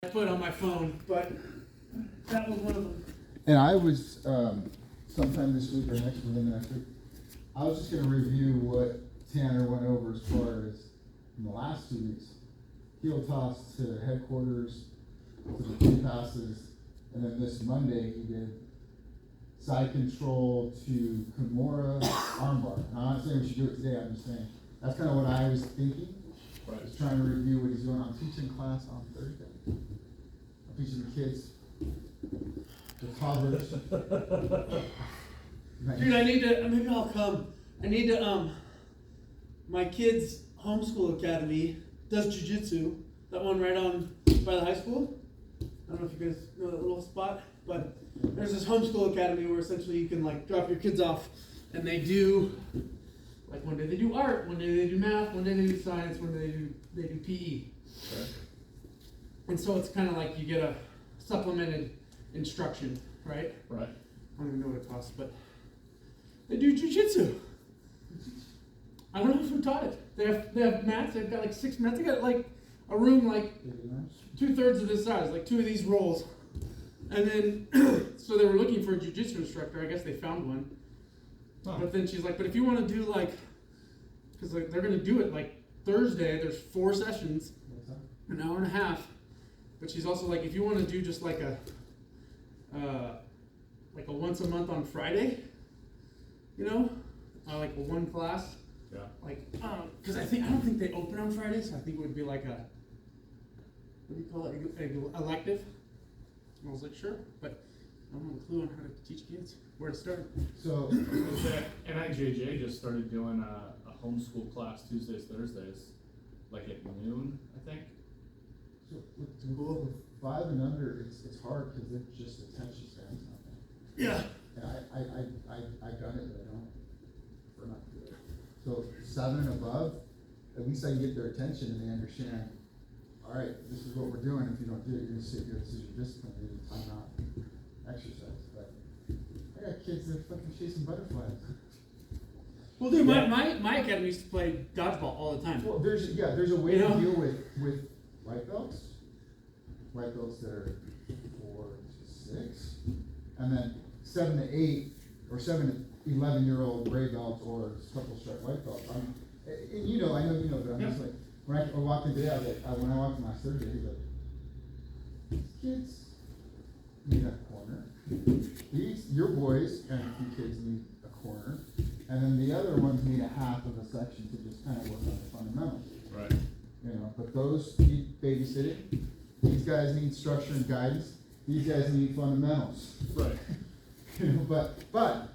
put on my phone, but that was one of them. And I was, sometime this week or next week, I was just gonna review what Tanner went over as far as in the last 2 weeks. Heel toss to headquarters, to the free passes, and then this Monday he did side control to Kimura armbar. And I'm not saying we should do it today, I'm just saying, that's kind of what I was thinking. Right. Just trying to review what he's doing. I'm teaching class on Thursday. I'm teaching the kids, the toddlers. Dude, maybe I'll come. I need to, my kid's homeschool academy does jujitsu. That one right on by the high school. I don't know if you guys know that little spot, but there's this homeschool academy where essentially you can like drop your kids off and they do, like one day they do art, one day they do math, one day they do science, one day they do PE. Okay. And so it's kind of like you get a supplemented instruction, right? Right. I don't even know what it costs, but they do jujitsu. I don't know who taught it. They have mats. They've got like 6 mats. They got like a room like 2/3 of this size, like 2 of these rolls. And then, so they were looking for a jujitsu instructor. I guess they found one. Huh. But then she's like, but if you want to do like, because like they're gonna do it like Thursday. There's 4 sessions, an hour and a half. But she's also like, if you want to do just like a once a month on Friday, you know, like a one class. Yeah. Like, because I don't think they open on Fridays. So I think it would be like a, what do you call it, elective. And I was like, sure, but I don't have a clue on how to teach kids, where to start. So, NIJJ just started doing a homeschool class Tuesdays, Thursdays, like at noon, I think. so with 5 and under, it's hard because it's just attention span's not there. Yeah. And I done it, but I don't, we're not good. So 7 and above, at least I can get their attention and they understand, all right, this is what we're doing. If you don't do it, you're gonna sit here, this is your discipline, you're gonna time out exercise. But I got kids that are fucking chasing butterflies. Well, dude, my academy used to play dodgeball all the time. Well, there's a way You to know? deal with white belts that are 4 to 6, and then 7 to 8 or 7 to 11-year-old gray belts or couple stripe white belts. And you know, I know you know, but I'm just like, when I walked in today, when I walked in last Thursday, he's like, these kids need a corner. Your boys and a few kids need a corner, and then the other ones need a half of a section to just kind of work on the fundamentals. Right. You know, but those need babysitting. These guys need structure and guidance. These guys need fundamentals. Right. You know, but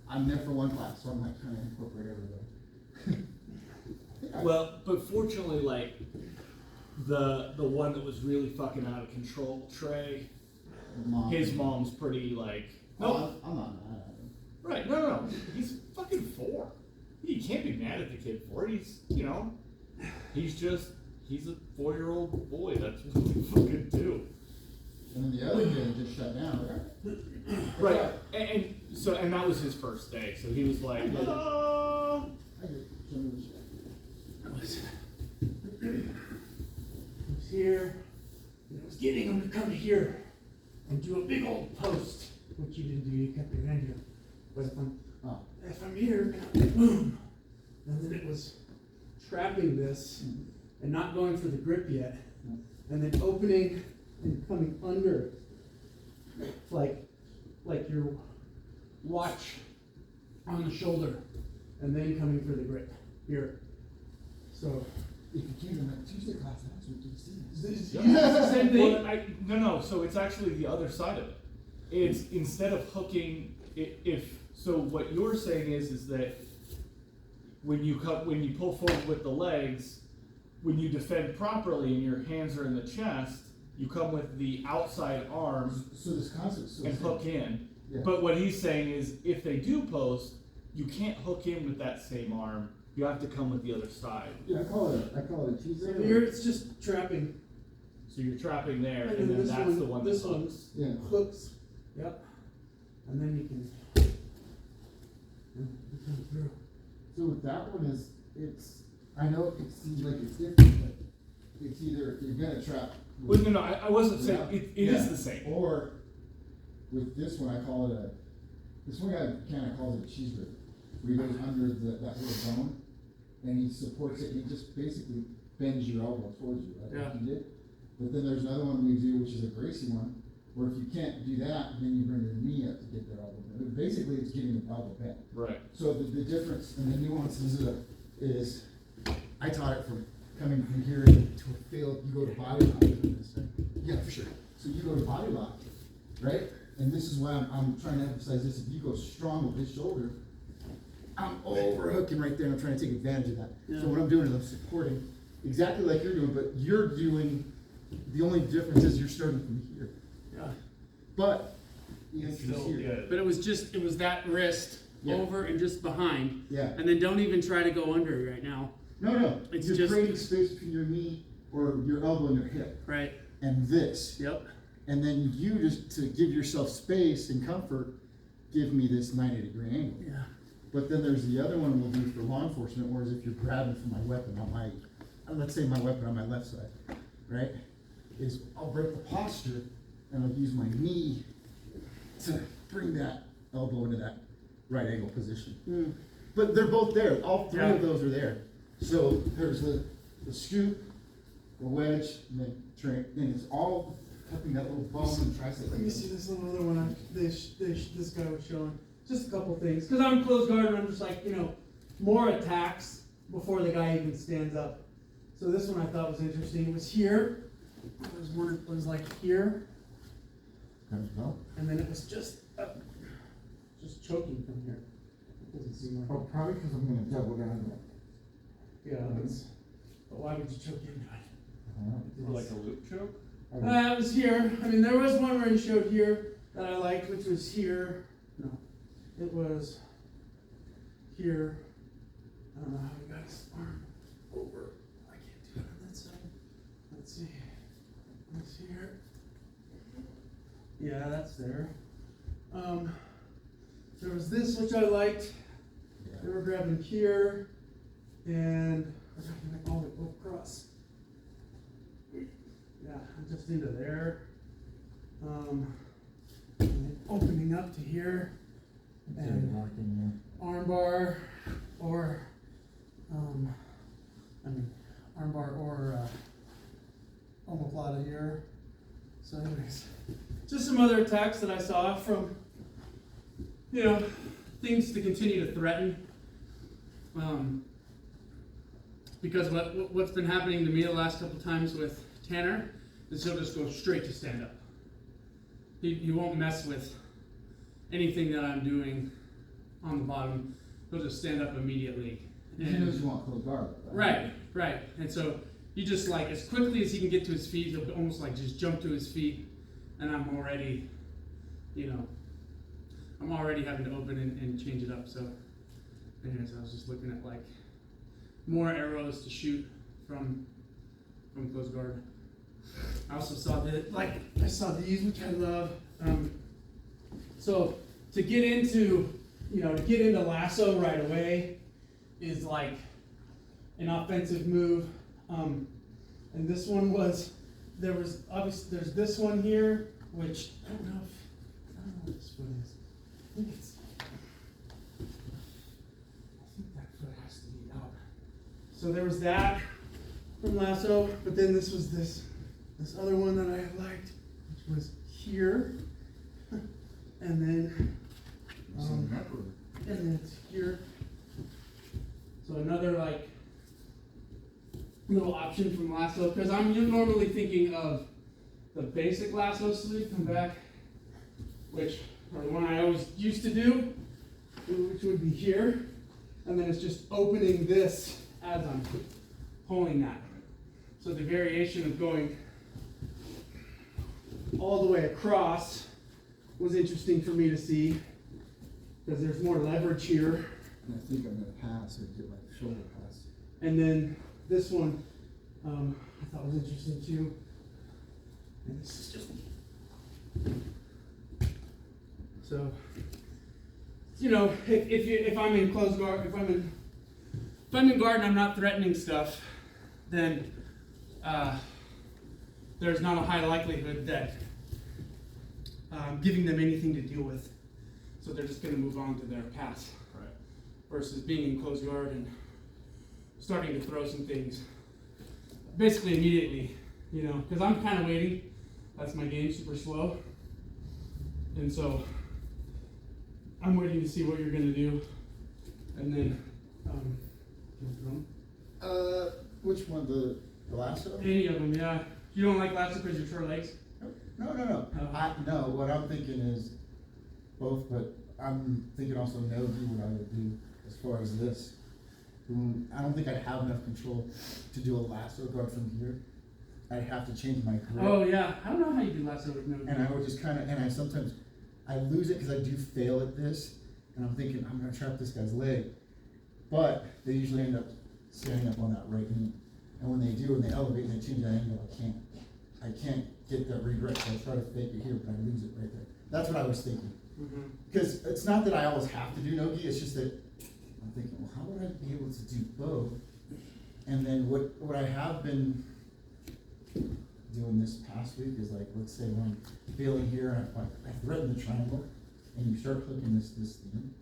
I'm there for one class, so I'm not trying to incorporate everybody. Well, but fortunately, like the one that was really fucking out of control, Trey, his mom's pretty like. No, I'm not mad at him. Right. No. He's fucking 4. You can't be mad at the kid for it. He's, you know, he's a 4-year-old boy. That's what we fucking do. And then the other kid just shut down. Right. And that was his first day. So he was like, I get it. "Ah." I get it. Show me the shit. I was here, and I was getting him to come here and do a big old post, which you didn't do, you kept your hand here. But if I'm here, boom, and then it was trapping this and not going for the grip yet, and then opening and coming under, like your watch on the shoulder, and then coming for the grip here. So If you came to that Tuesday class, that's what you see. it's the same thing. Well, no. So it's actually the other side of it. It's instead of hooking, so what you're saying is that when you pull forward with the legs, when you defend properly and your hands are in the chest, you come with the outside arm So this concept is so and same. hook in. Yeah. But what he's saying is, if they do post, you can't hook in with that same arm. You have to come with the other side. Yeah, I call it a Tuesday. So here it's just trapping. So you're trapping there, And and then then that's the one that this hooks. one Yeah. hooks. Yep. And then you can come through. So with that one I know it seems like it's different, but it's either you're gonna trap Well, no, I wasn't saying, Yeah. it is Yeah. the same. Or with this one, I call it this one guy kinda calls it a cheeseburger. Where he goes under that little bone and he supports it and he just basically bends your elbow towards you, right? Like Yeah. he did. But then there's another one we do, which is a Gracie one, where if you can't do that, then you bring your knee up to get that elbow bent. But basically, it's getting the elbow bent. Right. So the difference and the nuances is, I taught it from coming from here to a field, you go to body lock. Yeah, for sure. So you go to body lock, right? And this is why I'm trying to emphasize this. If you go strong with this shoulder, I'm overhooking right there and I'm trying to take advantage of that. So what I'm doing is I'm supporting exactly like you're doing, but you're doing, the only difference is you're starting from here. Yeah. But the entry's Still, here. yeah. But it was that wrist Yeah. over and just behind. Yeah. And then don't even try to go under right now. No, It's you're just- creating space between your knee or your elbow and your hip Right. and this. Yep. And then you just, to give yourself space and comfort, give me this 90-degree angle. Yeah. But then there's the other one we'll do for law enforcement, whereas if you're grabbing for my weapon on my, let's say my weapon on my left side, right? Is I'll break the posture and I'll use my knee to bring that elbow into that right angle position. But they're both there, all three Yeah. of those are there. So there's the scoop, the wedge, and then train, and it's all cupping that little bone and tricep. Let me see this little other one this guy was showing. Just a couple things. Because I'm close guard and I'm just like, more attacks before the guy even stands up. So this one I thought was interesting. It was here. It was one, it was like here. Comes well. And then it was just choking from here. It doesn't seem like Oh, probably because I'm gonna double down. Yeah, but why would you choke into it? Or like a loop choke? It was here. I mean, there was one where he showed here that I liked, which was here. No, it was here. I don't know how he got his arm over. I can't do it on that side. Let's see. It's here. Yeah, that's there. There was this, which I liked. They were grabbing here, and I got to make all the way across. Yeah, I'm just into there. And then opening up to here, and armbar, or armbar or omoplata here. So, anyways, just some other attacks that I saw from, things to continue to threaten. Because what's been happening to me the last couple times with Tanner is he'll just go straight to stand up. He won't mess with anything that I'm doing on the bottom. He'll just stand up immediately. He knows you want close guard. Right. And so he just like, as quickly as he can get to his feet, he'll almost like just jump to his feet, and I'm already, I'm already having to open and change it up. So anyways, I was just looking at like more arrows to shoot from close guard. I also saw I saw these, which I love. So to get into lasso right away is like an offensive move. And this one there's this one here, which I don't know what this foot is. I think that foot has to be out. So there was that from lasso, but then this was this other one that I liked, which was here, and then it's here. So another like little option from lasso, because I'm normally thinking of the basic lasso sleeve, come back, or the one I always used to do, which would be here, and then it's just opening this as I'm pulling that. So the variation of going all the way across was interesting for me to see, because there's more leverage here. And I think I'm gonna pass or get my shoulder pass. And then this one, I thought was interesting too. And this is just, so, if I'm in close guard, if I'm in guard and I'm not threatening stuff, then there's not a high likelihood that giving them anything to deal with. So they're just gonna move on to their paths. Right. Versus being in closed yard and starting to throw some things. Basically immediately, you know, because I'm kind of waiting. That's my game, super slow. And so I'm waiting to see what you're gonna do. And then, can I throw 'em? Which one, the lasso? Any of them, yeah. You don't like lasso because you're short legs? No. Oh. No, what I'm thinking is both, but I'm thinking also no-gi what I would do as far as this. I don't think I'd have enough control to do a lasso guard from here. I'd have to change my grip. Oh yeah, I don't know how you do lasso with no. And I would just kind of, and I sometimes, I lose it because I do fail at this, and I'm thinking, I'm gonna trap this guy's leg. But they usually end up standing up on that right knee. And when they do, and they elevate and they change that angle, I can't get that regrip, so I try to fake it here, but I lose it right there. That's what I was thinking. Mm-hmm. Because it's not that I always have to do no-gi, it's just that I'm thinking, well, how would I be able to do both? And then what I have been doing this past week is like, let's say when I'm feeling here, and I threaten the triangle, and you start clicking this thing,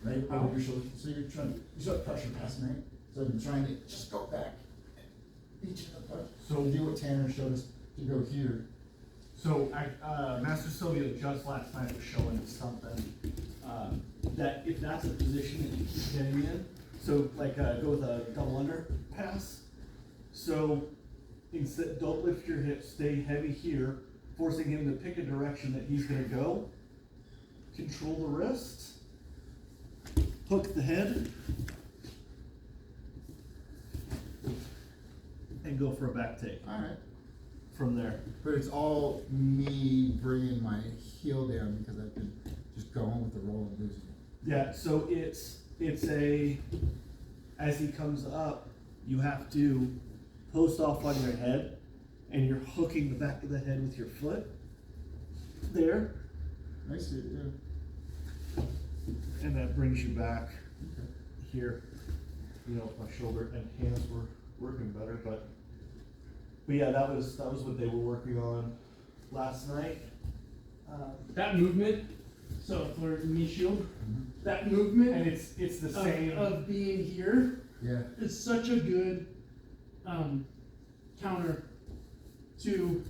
right over your shoulder, so you start pressure passing, right? So I've been trying to just go back, each in the punch. So do what Tanner showed us to go here. So Master Silvio just last night was showing us something, that if that's a position that you keep getting in, so like go with a double under pass. So instead, don't lift your hips, stay heavy here, forcing him to pick a direction that he's gonna go. Control the wrist, hook the head, and go for a back take All right. from there. But it's all me bringing my heel down because I've been just going with the roll and losing it. Yeah, so it's a, as he comes up, you have to post off on your head, and you're hooking the back of the head with your foot. There. I see it, yeah. And that brings you back Okay. here. You know, my shoulder and hands were working better, but yeah, that was what they were working on last night. That movement, so for knee shield, Mhm. that movement And it's the of, same. of being here Yeah. is such a good counter to,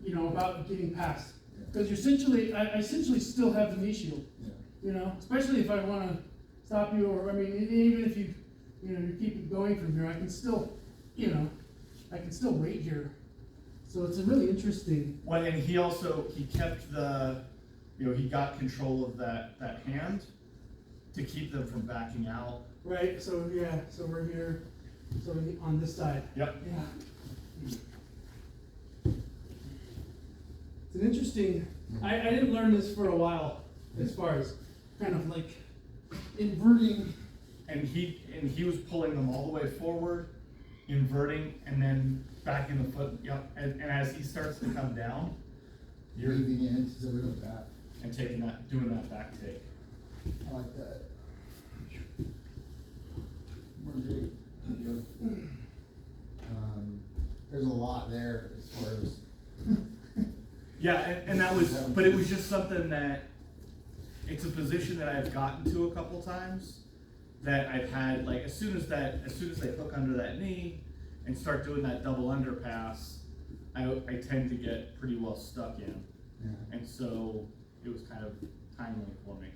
you know, about getting past. Because you essentially, I essentially still have the knee shield, Yeah. you know, especially if I want to stop you, or I mean, even if you keep it going from here, I can still, you know, I can still wait here. So it's a really interesting. Well, and he kept he got control of that hand to keep them from backing out. Right, so yeah, so we're here, so on this side. Yep. Yeah. It's an interesting, I didn't learn this for a while, as far as kind of like inverting. And he was pulling them all the way forward, inverting, and then backing the foot. Yep. And as he starts to come down, you're Leaving it into the real back. and doing that back take. I like that. More great. There's a lot there as far as. Yeah, and that was, but it was just something that, it's a position that I've gotten to a couple times, that I've had, like, as soon as they hook under that knee and start doing that double under pass, I tend to get pretty well stuck in, Yeah. and so it was kind of timely for me.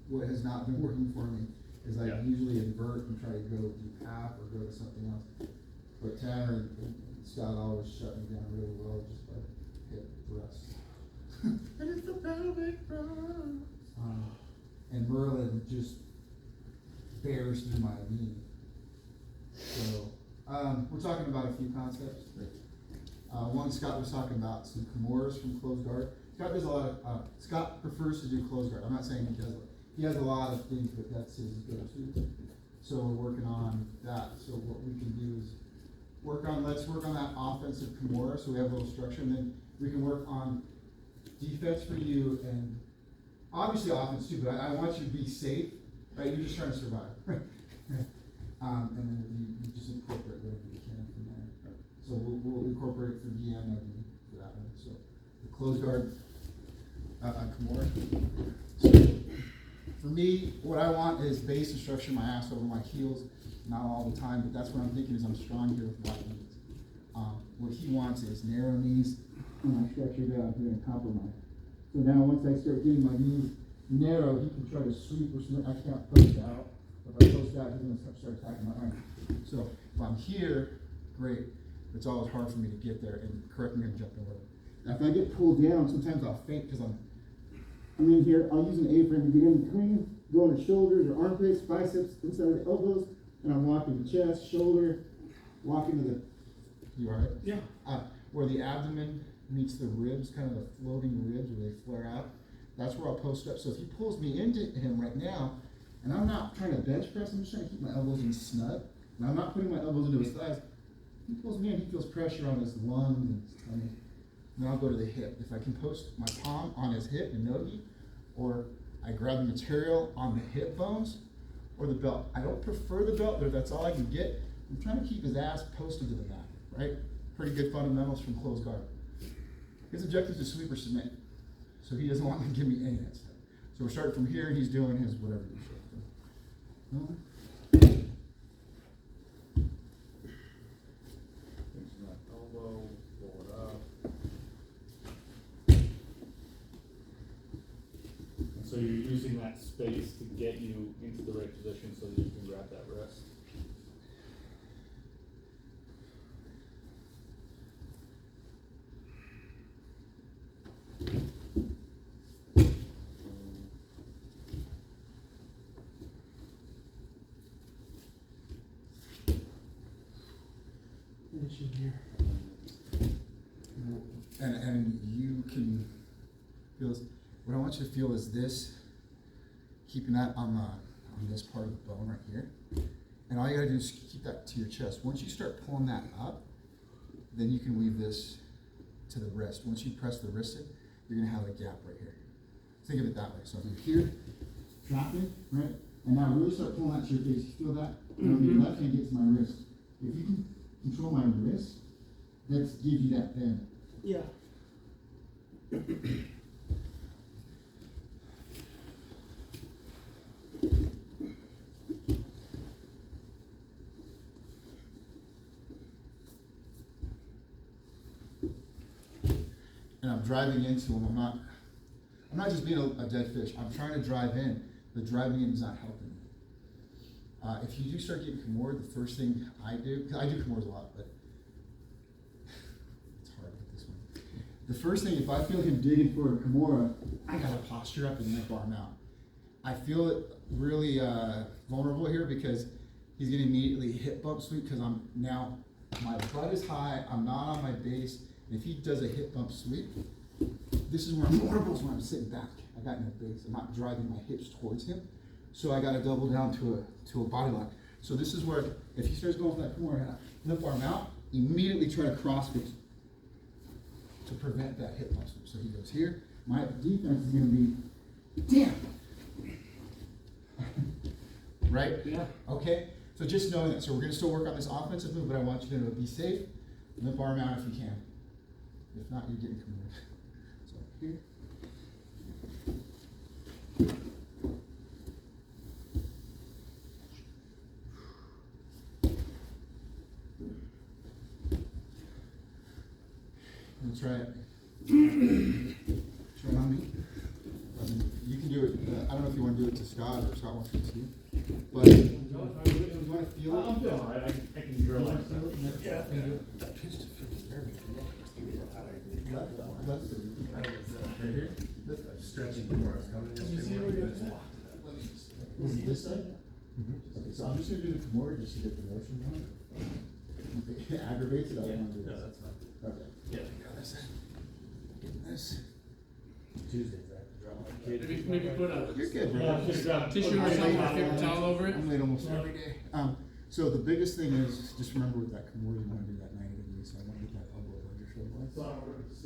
What has not been working for me is I Yeah. usually invert and try to go do half or go to something else. But Tanner and Scott always shut me down really well just by hit thrust. And it's the pelvic run. And Merlin just bears through my knee. So, we're talking about a few concepts. One, Scott was talking about some Kimuras from closed guard. Scott does a lot of, Scott prefers to do closed guard. I'm not saying he doesn't. He has a lot of things, but that's his go-to. So we're working on that. So what we can do is let's work on that offensive Kimura, so we have a little structure, and then we can work on defense for you, and obviously offense too, but I want you to be safe, right? You're just trying to survive. And then you just incorporate whatever you can from there. So we'll incorporate for DM the closed guard, Kimura. So, for me, what I want is base and structure my ass over my heels, not all the time, but that's what I'm thinking is I'm strong here with wide knees. What he wants is narrow knees, and my structure down here and compromise. So now once I start getting my knees narrow, he can try to sweep or something. I can't post out. If I post out, he's gonna start attacking my arm. So if I'm here, great. It's always hard for me to get there, and correct me if I'm jumping over. Now if I get pulled down, sometimes I'll faint because I'm in here. I'll use an A-frame to get in between, go into shoulders or armpits, biceps, inside of the elbows, and I'm walking the chest, shoulder, walking to the, you alright? Yeah. Where the abdomen meets the ribs, kind of the floating ribs where they flare out. That's where I'll post up. So if he pulls me into him right now, and I'm not trying to bench press, I'm just trying to keep my elbows in snug, and I'm not putting my elbows into his thighs. He pulls me in, he feels pressure on his lungs and his tummy. Then I'll go to the hip. If I can post my palm on his hip and nogi, or I grab the material on the hip bones, or the belt. I don't prefer the belt, but if that's all I can get, I'm trying to keep his ass posted to the mat, right? Pretty good fundamentals from closed guard. His objective is to sweep or submit. So he doesn't want to give me any of that stuff. So we're starting from here, and he's doing his whatever he's doing. Elbow, pull it up. And so you're using that space to get you into the right position so that you can grab that wrist. Finish in here. And you can feel this. What I want you to feel is this, keeping that on this part of the bone right here. And all you gotta do is keep that to your chest. Once you start pulling that up, then you can weave this to the wrist. Once you press the wrist in, you're gonna have a gap right here. Think of it that way. So if you're here, dropping, right? And now really start pulling that to your face. You feel that? And your left hand gets my wrist. If you can control my wrist, let's give you that bend. Yeah. And I'm driving into him. I'm not just being a dead fish. I'm trying to drive in. The driving in is not helping me. If you do start getting Kimura, the first thing I do, because I do Kimuras a lot, but it's hard with this one. The first thing, if I feel him digging for a Kimura, I gotta posture up and limp arm out. I feel it really vulnerable here because he's gonna immediately hip bump sweep because I'm now, my butt is high, I'm not on my base. And if he does a hip bump sweep, this is where I'm vulnerable, is when I'm sitting back. I got no base. I'm not driving my hips towards him. So I gotta double down to a body lock. So this is where, if he starts going for that Kimura, limp arm out, immediately try to cross face to prevent that hip bump sweep. So he goes here. My defense is gonna be, damn. Right? Yeah. Okay? So just knowing that. So we're gonna still work on this offensive move, but I want you to be safe. Limp arm out if you can. If not, you're getting Kimura. So here. And try it. Try it on me. You can do it. I don't know if you want to do it to Scott or Scott wants to see you. But if you want to feel it. I'm feeling alright. I can drill like that. Yeah. Right here. Stretching before I was coming in. Is it this side? Okay, so I'm just gonna do the Kimura just to get the motion going. If it aggravates it, I don't want to do No, this. that's fine. Okay. Yeah. Got this. Getting this. Tuesdays, I have to drop my kid. Maybe put a You're good, bro. tissue or something, or paper towel over it. I'm late almost every day. So the biggest thing is, just remember with that Kimura, you wanna do that 90 degrees, so I wanna get that elbow above your shoulder blades.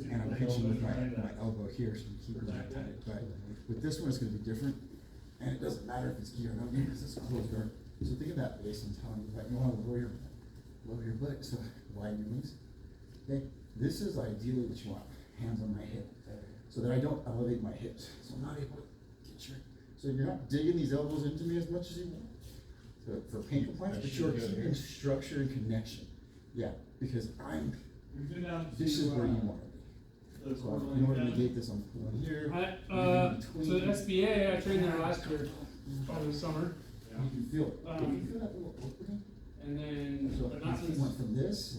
And I'm pinching with my elbow here, so you keep it that tight. But with this one, it's gonna be different. And it doesn't matter if it's gear or not, because it's closed guard. So think of that base and telling you that you wanna lower your butt, so widen your knees. Okay, this is ideally what you want. hands on my hip, so that I don't elevate my hips, so I'm not able to get your, so you're not digging these elbows into me as much as you want. So for pain compliance, but you're keeping structure and connection. Yeah, because We've been down to, this is where you want to be. the So Cortland in order to down. negate this, I'm pulling here. So the SBA, I trained there last year, over the summer, You can feel it. Can you feel that little opening? and then, So but not if since, you went from this,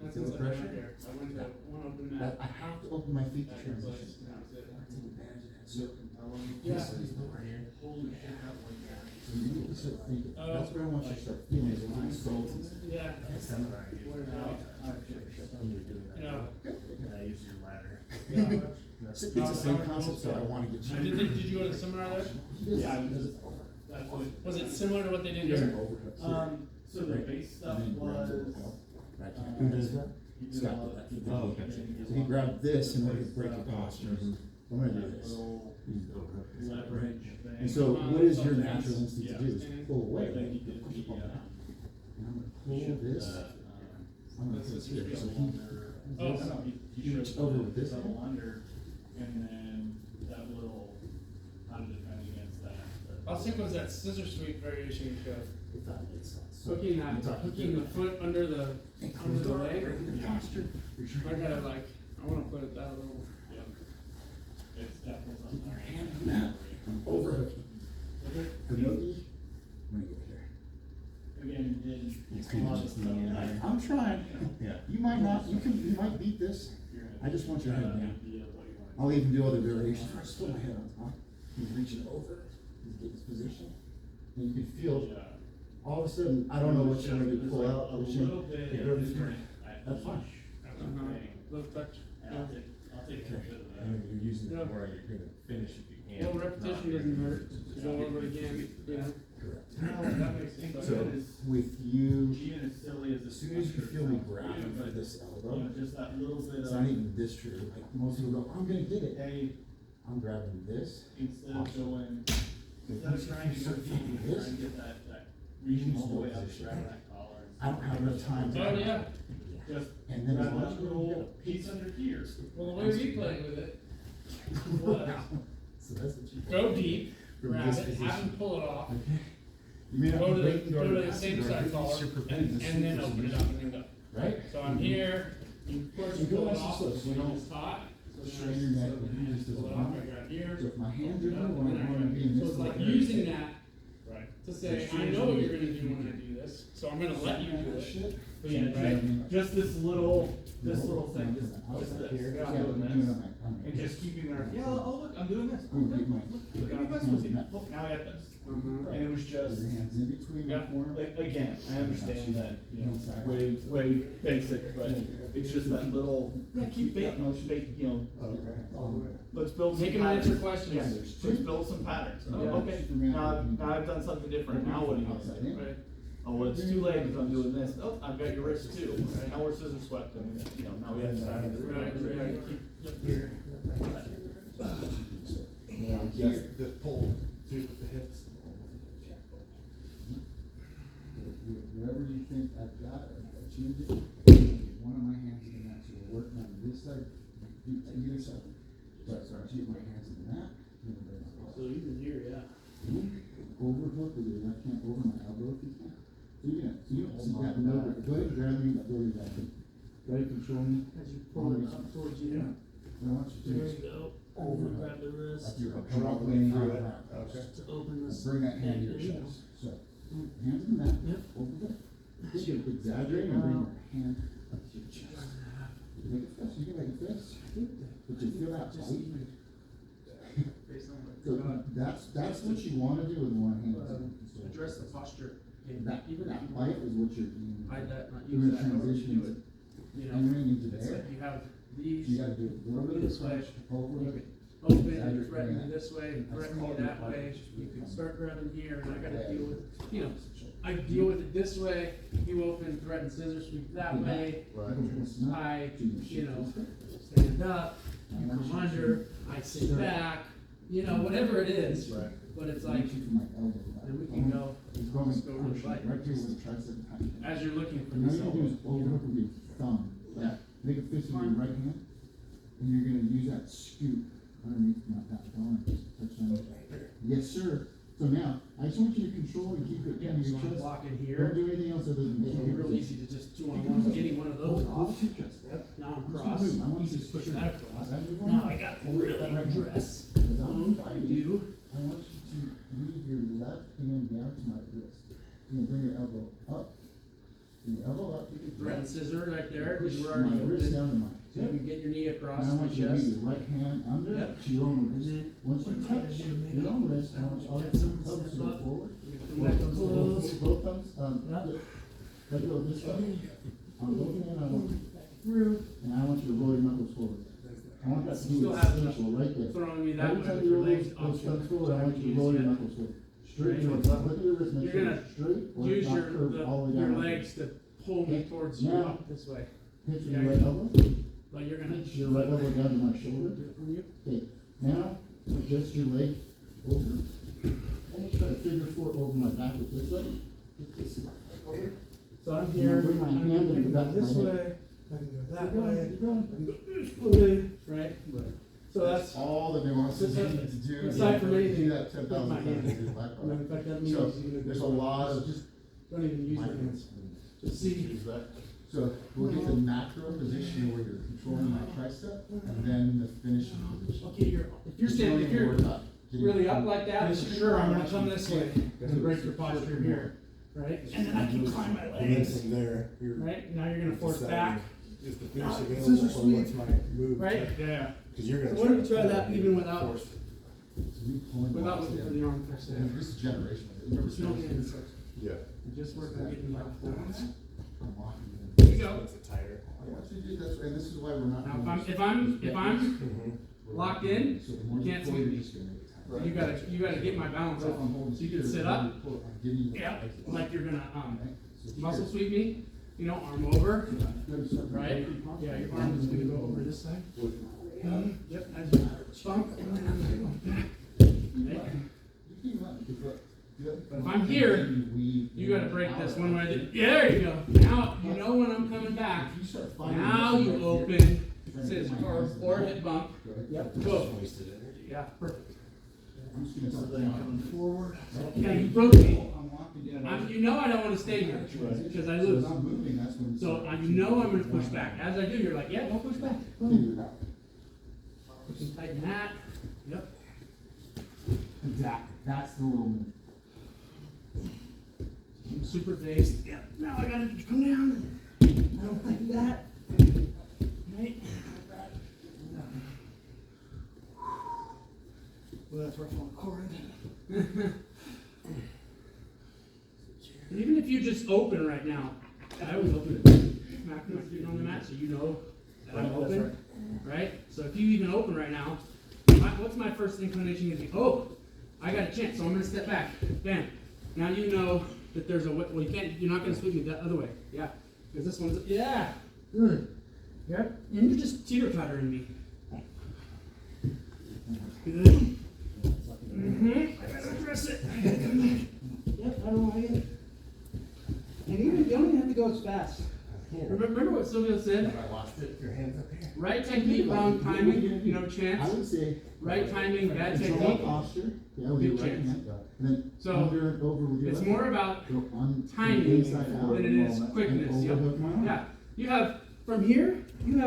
not feel since the I pressure? went there. I went to one open that mat. I have to open my feet to at your place, transition. and that was it. I take advantage of that. So Yeah. Holy shit, that went there. you need to start thinking. That's where I want you to start feeling is when you soul. Yeah. Seminar I Wear it did. out. When you were doing that. Yeah. And I used your ladder. Yeah. It's the same concept, so I want to get you. Did you go to the seminar there? Yeah, I was- Was it similar to what they did He doesn't here? overhook here. So the base stuff And then he grabs it was, with help. Right, um, who does that? he did a Scott lot did of. that. Oh, okay. So he grabbed this in order to break your posture. I'm gonna do this. Little And leverage thing. so what is your natural instinct to do? Is pull away. Then he right? did Push the, up. And I'm gonna pull this. I'm gonna pull here. So he reached over with this hand. Double under, and then that little, how to defend against that. How sick was that scissor sweep variation you showed? If that makes sense. So Hooking you're that, talking hooking the foot under the leg. Regular posture. You're I trying to gotta like, I wanna put it that little. Yep. It's definitely keep something. your hand on that. I'm overhooking. The boogie. I'm gonna get here. Again, you did. It's a lot of just stuff me and that, I. I'm trying. Yeah. You might not, you might beat this. you're gonna I just want your get head an down. idea of what you wanna I'll even do other variations. I just put my head on top. He's reaching over. He's getting his position. And you can do. feel, Yeah. all of a sudden, I don't know what you're gonna pull out. A but you- little bit Yeah, go to the different. That's fine. Little touch. And I'll take care of it. And when you're using Yeah. it more, you're gonna finish if you can. Well, repetition doesn't hurt, to go over it again, you know? Correct. That makes sense. So with you, Even as silly as as the. soon as you feel me grabbing Yeah, for but, this you know, elbow, just that little bit it's of, not even this true. Like most people go, I'm gonna get it. hey, I'm grabbing this. instead of going, If instead you of trying to go start deep, feeling try this, and get that reaching all the way up, grab that collar. I don't have enough time to. Oh, yeah. Just And then as grab long as that you don't little get a piece under here. Well, the way we played with it was So that's what you. go deep, From grab this it, have position. him pull it off, You may not go be to breaking the, guard go to the massive, same but side at collar, least you're preventing and the then super open it up and then go. Right? So I'm here, you push, You go pull it nice and off, slow, so you don't it's hot. So strain then your I- neck, so but then you I just pull doesn't it off, want I grab here. So if my hands are open it up, moving, and then I I wanna grab be here. in So this. it's like area. using that Right. to say, I know what you're gonna do when I do this, so I'm gonna let you do it. Shit. But yeah, right, just this little thing, just Outside this. here. Yeah, Yeah, I'm doing but I'm doing this. it on my- And just keeping our, yeah, oh, look, I'm doing this. Oh, look, my- Look at my muscles. Look, now I got this. And it was Put just, your hands in between my Yeah. forearm. like, again, I understand that, you know, way basic, but it's just that little, yeah, keep bait, you know, let's build some Make him answer patterns. questions. Yeah, let's build some patterns. Oh, Yeah. okay, now I've done something different, now what do you Outside say? in. Right. Oh, well, it's 2 legs, I'm doing this, oh, I've got your wrist too, now we're scissor swept, and, you know, now we have to. Right. Here. Now here. The pull, do with the hips. Wherever you think I've got it, I've achieved it, one of my hands in that, so we're working on this side, either side. But so I achieve my hands in that. So even here, yeah. Overhook with your left hand over my elbow if you can. So you got no, go ahead and grab me, but go ahead and grab me. Go ahead and control me. As you pull it up towards you. And I want you There to, you go. Over, grab the wrist. like you're struggling through it. Okay. To open this. Bring that hand to your Yeah. chest. So, hands in that, Yep. over there. You can exaggerate and bring your hand up to your chest. Make a fist, you can make a fist, but you feel that Just bite. even. So that's what you wanna do with one hand. So Address the posture. that, that bite is what you're doing. Hide that, not You're use gonna that, however you transition do it. You know, entering into it's there. like you have So these, you gotta do a little bit of This way. punch, over it. open, you Exaggerate threaten that. me this way, threaten me that way, you can start grabbing here, and I gotta deal with, you know, I deal with it this way, you open, threaten scissor sweep that way, I, you know, stand up, you come under, I sit back, you know, whatever it is, Right. but it's like, From my elbow. then we can go, It's going let's go to the right bite. here with the tricep tight. as you're looking for And now this you do elbow. is overhook with your thumb. Yeah. Make a fist with your right hand. and you're gonna use that scoop underneath that arm, touch down. Yes, sir. So now, I just want you to control and keep it Yeah, in so your I'm chest. blocking Don't here. do anything else other than. It'd be real easy to just 2-on-1, getting one of those off. Hold your chest. Now I'm Just cross. move. I want you Easy to to push sure. that across. That move on. Now I got to really dress. Because I'm I fighting. do. I want you to move your left hand down to my wrist. And then bring your elbow up. Bring your elbow up. Thread and scissor right there, Push because we're already my wrist open. down to my So you hip. can get your knee across And I my want you to chest. move your right hand under Yep. to your own And wrist. then Once you touch your own wrist, I want all your thumbs to go forward. back to close. Both thumbs, Yep. let go of this way. I'm looking in, I want you through, and I want you to roll your knuckles forward. I want that to be Still have essential right there. Throwing me that Every way time with you your roll legs those off thumbs forward, I want you to roll your knuckles forward. Straight Right. towards, look at your wrist, make You're sure gonna it's straight, or Use it's not your, curved all the way your down. legs to pull me towards you Now. up this way. Pinch Yeah. your right elbow, Like you're gonna. pinch your right elbow down to my shoulder. You. Okay, now, adjust your leg over. Almost try to figure four over my back with this leg. Get this over. So I'm Now here. bring my I'm hand gonna to the go back of this my head. way. I can go that Keep going, way. keep going. I can go this way. Right. So that's. all the nuances you Aside- need to do. aside from You anything, do that 10,000 my times hand. in your life. And in fact, that means So, you're gonna there's a go lot like of this. Don't even use my hands. Just see. Use that. So we'll get the macro position where you're controlling my tricep, and then the finishing position. Okay, if you're standing, if you're really up like that, Finish sure, I'm gonna it. come this way and break your posture here, right? And then I can climb my And then legs, from there, you're. right? Now you're gonna force deciding back, Is the finish Now, available scissor or sweep. what's my move? right? Yeah. Cause you're gonna. So why don't you try that even without, force. without looking for the arm first? And this is generational. Remember, Just don't get in such, Yeah. just work on getting off balance. I'm locking you There in. you go. It's a tighter. I want you to do this, and this is why we're not. Now, doing if I'm Mhm. locked in, So the more you can't pull, sweep you're me. just gonna make it tighter. you gotta get my balance So up. I'm holding So you can here, sit and up. then you pull it. I'm giving you the Yeah, legs. like you're gonna, Okay? So muscle here. sweep me, you know, arm over, Good, so- right? Yeah, your arm is gonna go over this side. Yep, as you bump, and then I'm gonna go back. Right? You keep running, because But if I'm here, You gotta break this one way. Yeah, there you go. Now, you know when I'm coming back. If you start fighting Now this you right here, open, trying to scissors, get my or, hands or down. hip bump. Right? Yep, Just go. wasted energy. Yeah, perfect. I'm just gonna sit down. Forward. Yeah, you broke me. I'm locking down. You know I don't wanna stay here, because I So lose. as I'm moving, that's when. So, you know I'm gonna push back. As I do, you're like, yeah, don't push back. Figure it out. You can tighten that. Yep. Exactly, that's the little move. I'm super phased. Yep, now I gotta come down. I don't like that. Right? Well, that's rough on the cord. And even if you just open right now, I always open it. Smack my feet on the mat so you know that I'm open, right? So if you even open right now, what's my first inclination gonna be? Oh, I got a chance, so I'm gonna step back. Bam. Now you know that there's a way. Well, you're not gonna sweep me that other way. Yeah, because this one's yeah, good. Yep, and you're just teeter-tottering me. Good. I gotta address it. I gotta come back. Yep, I don't like it. And even you don't even have to go as fast. Remember what Sylvia said? I lost it, your hand's up here. Right technique, wrong timing, you know, I chance. would say. Right timing, bad Control technique. posture, yeah, with Big your right chance. hand, and then So, under and over with your It's left. more about Go on timing the inside out than it is and quickness. Yep. overhook my arm. Yeah. You have from here, I mean,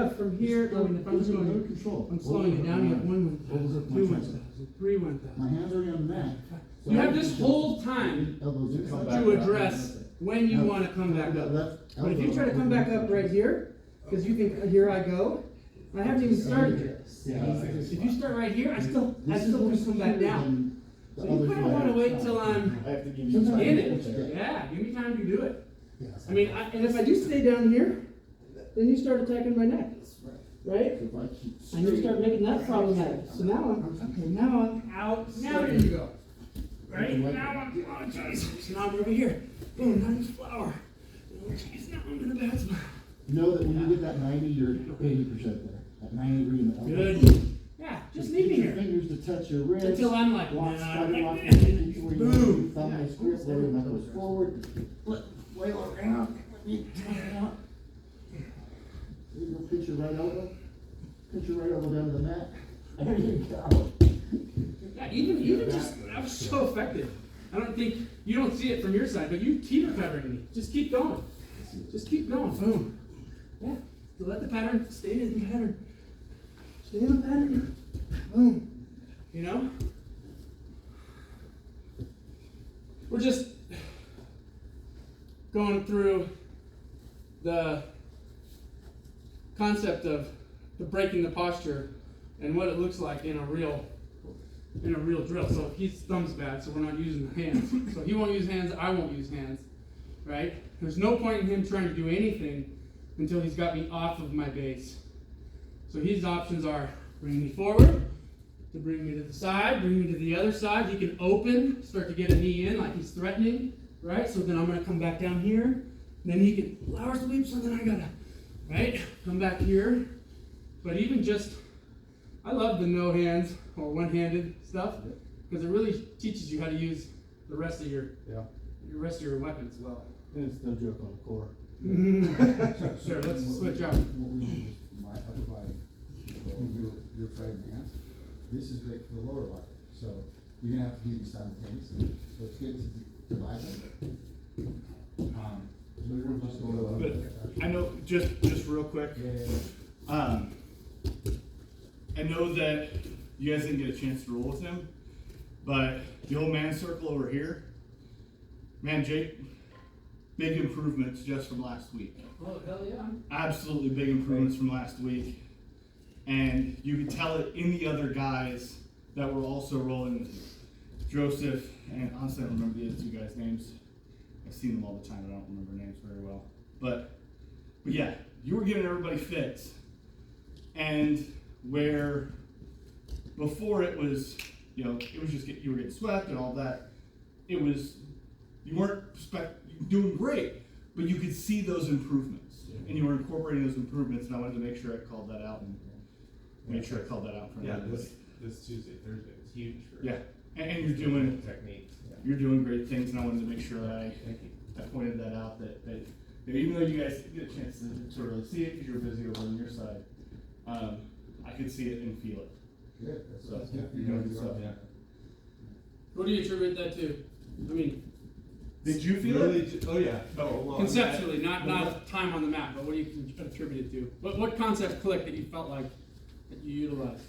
if I'm just no going, control. I'm slowing it down, you have 1 Overhook 1,000, my 2 tricep. 1,000, 3 My 1,000. hands are already on the mat. So You I have can this just whole time elbows in front. to address when you want to come back That up. left But if you elbow try to come back up right here, because you think, here I go, I haven't even started yet. If you start right here, I still This is can more come back secure down. than the So you other kind of side. want to wait till I'm I have to give you. Sometimes in you it. push it. Yeah, give me time to do it. Yeah, I mean, and if I do stay down here, then you start attacking my neck, right? So if I keep And you straight, start making that problematic. So now I'm out. Now here you go. Right? Now I'm, oh jeez. So now I'm over here. Boom, now there's flour. Oh jeez, now I'm in a bad spot. know that when you get that 90, you're 80% there. At 90 degree in the elbow. Good. Yeah, just leave me Use your here. fingers to touch your wrist. Until I'm like, Lock, nah, try to lock like your this. feet where you want to Boom. do thumb and grip, lower your knuckles forward. Flail around. There you go, pinch your right elbow. Put your right elbow down to the mat. There you go. Yeah, even just, that was so effective. I don't think, you don't see it from your side, but you teeter tottering me. Just keep going. Just keep going, boom. Yeah, so let the pattern, stay in the pattern. Stay in the pattern, boom. You know? We're just going through the concept of the breaking the posture and what it looks like in a real drill. So his thumb's bad, so we're not using the hands. So he won't use hands, I won't use hands, right? There's no point in him trying to do anything until he's got me off of my base. So his options are bring me forward, to bring me to the side, bring me to the other side. He can open, start to get a knee in like he's threatening, right? So then I'm gonna come back down here. And then he can flower sweep, so then I gotta, right? Come back here. But even just, I love the no hands or one-handed stuff because it really teaches you how to use the rest of your weapons well. And it's no joke on the core. Sure, let's switch up. What we do is my upper body, your frame hands. This is great for the lower body. So you're gonna have to do these simultaneously. So it's good to divide them. Just go to But I know, just real quick, I know that you guys didn't get a chance to roll with him, but the old man circle over here, man, Jake, big improvements just from last week. Oh, hell yeah. Absolutely big improvements from last week. And you could tell it in the other guys that were also rolling. Joseph, and honestly I don't remember the other two guys' names. I've seen them all the time, I don't remember names very well. But yeah, you were giving everybody fits. And where before it was, it was just you were getting swept and all that. It was, you weren't doing great, but you could see those improvements. And you were incorporating those improvements, and I wanted to make sure I called that out and make sure I called that out for everybody. This Tuesday, Thursday was huge for Yeah, and you're doing technique. Yeah. you're doing great things, and I wanted to make sure that Thank you. I pointed that out that even though you guys didn't get a chance to really see it because you were busy over on your side, I could see it and feel it. Good, that's So, good. you're doing good stuff. What do you attribute that to? I mean, Did you feel Really? it? Oh yeah. Oh, well, conceptually, not time on the map, but what do you attribute it to? What concept clicked that you felt like that you utilized?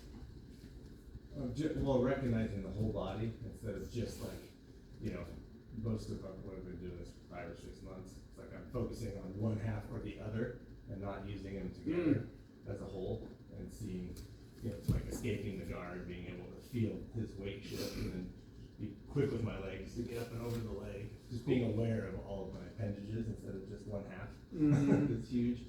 Well, recognizing the whole body instead of just like, most of what I've been doing is 5 or 6 months. It's like I'm focusing on one half or the other and not using them together as a whole and seeing, it's like escaping the guard, being able to feel his weight shift and then be quick with my legs to get up and over the leg. Just being aware of all of my appendages instead of just one half. It's huge.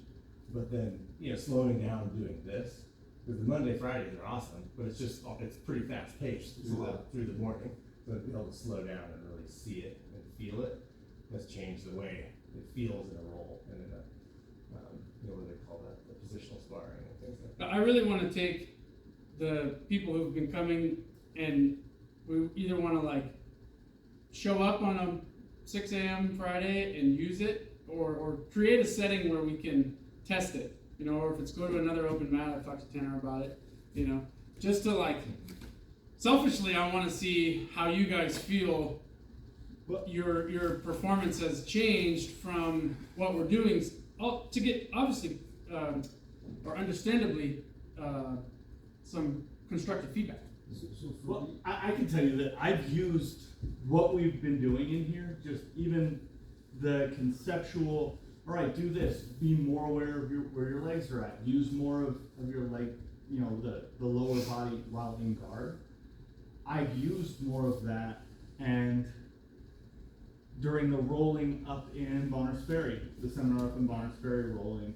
But then, slowing down doing this. Because the Monday, Fridays are awesome, but it's pretty fast paced through the morning. So to be able to slow down and really see it and feel it has changed the way it feels in a roll and in a, what do they call that? The positional sparring and things like that. I really want to take the people who've been coming and we either want to show up on a 6 a.m. Friday and use it or create a setting where we can test it. Or if it's go to another open mat, I've talked to Tanner about it, just to selfishly, I want to see how you guys feel. Your performance has changed from what we're doing to get obviously or understandably some constructive feedback. Well, I can tell you that I've used what we've been doing in here, just even the conceptual, all right, do this, be more aware of where your legs are at, use more of your leg, the lower body while in guard. I've used more of that, and during the rolling up in Bonners Ferry, the seminar up in Bonners Ferry rolling,